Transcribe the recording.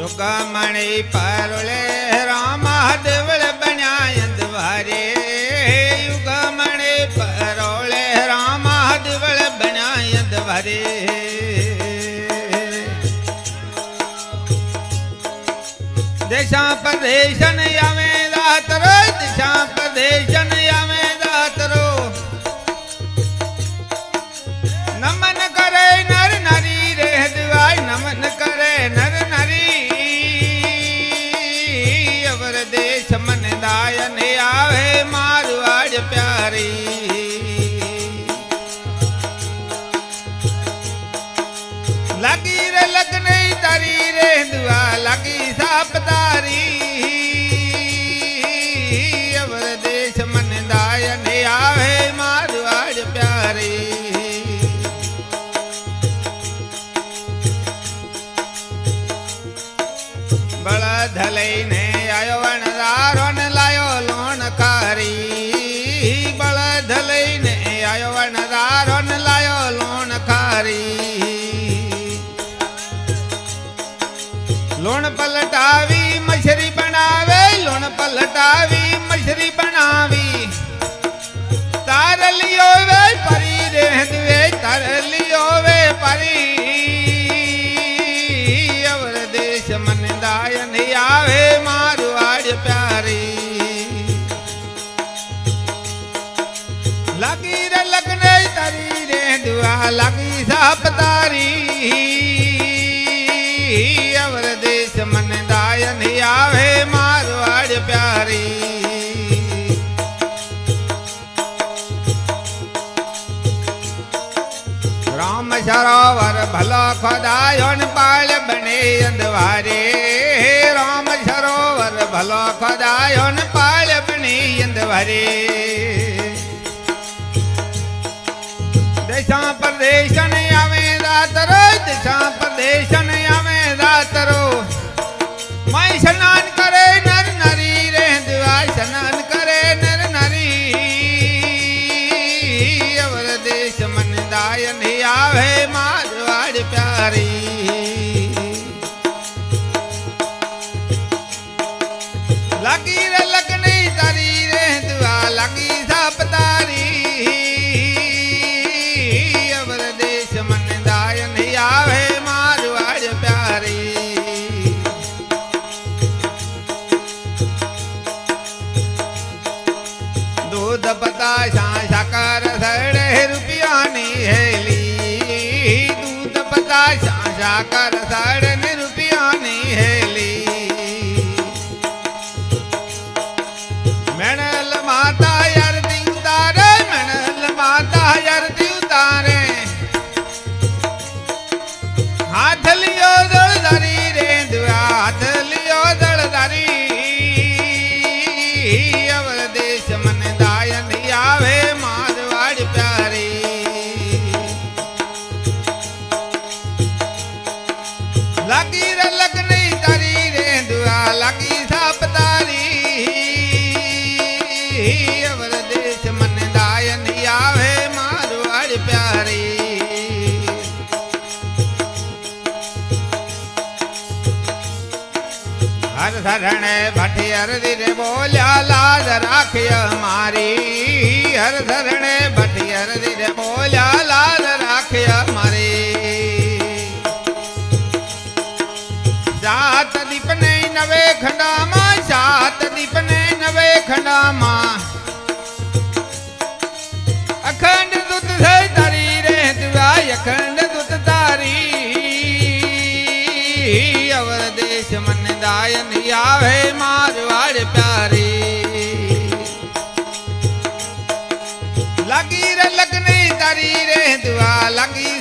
युगमणि परोले राम देवल बनायंद वारे युगमणि परोले राम देवल बनायंद वारे देशा प्रदेशन यावे दातरो दिशा प्रदेशन यावे दातरो नमन करे नर नारी रे दिवाय नमन करे नर नारी अवर देश मन दायन आवे मारवाड़ प्यारी लगी रे लगने तारी रे दुआ लगी सापदारी अवर देश मन दायन आवे मारवाड़ प्यारी बड़ा धलई ने आयो वनदारो ने लायो लोन कारी बड़ा धलई ने आयो वनदारो ने लायो लोन कारी लोन पलटावी मछरी बनावे लोन पलटावी मछरी बनावी तार लियो वे परी रे दुए तार लियो वे परी अवर देश मन दायन आवे मारवाड़ प्यारी लगी रे लगने तारी रे दुआ लगी सापतारी अवर देश मन दायन आवे मारवाड़ प्यारी राम सरोवर भलो खोदायोन पाल बने अंधवारे राम सरोवर भलो खोदायोन पाल बने अंधवारे देशा प्रदेशन आवे दातरो देशा प्रदेशन आवे दातरो मैं स्नान करे नर नारी रे दुआ स्नान करे नर नारी अवर देश मन दायन आवे मारवाड़ प्यारी लगी रे लगने तारी रे दुआ लगी सापतारी अवर देश मन दायन आवे मारवाड़ प्यारी दूध पता शाकर सड़े रुपया नहीं हेली दूध पता शाकर सड़े रुपया नहीं हेली मनल माता यार दी उतारे मनल माता यार दी उतारे हाथ लियो दलदारी रे दुआ हाथ लियो दलदारी अवर देश मन दायन आवे मारवाड़ प्यारी लगी रे लगने तारी रे दुआ लगी सापतारी अवर देश मन दायन आवे मारवाड़ प्यारी हर शरण भटियर दिरे बोलिया लाज राखिय मारी हर शरण भटियर दिरे बोलिया लाज राखिय मारी सात दीप ने नवे खंडामा सात दीप ने नवे खंडामा अखंड दुत से तारी रे दुआ अखंड दुत तारी अवर देश मन दायन आवे मारवाड़ प्यारी लगी रे लगने तारी रे दुआ लगी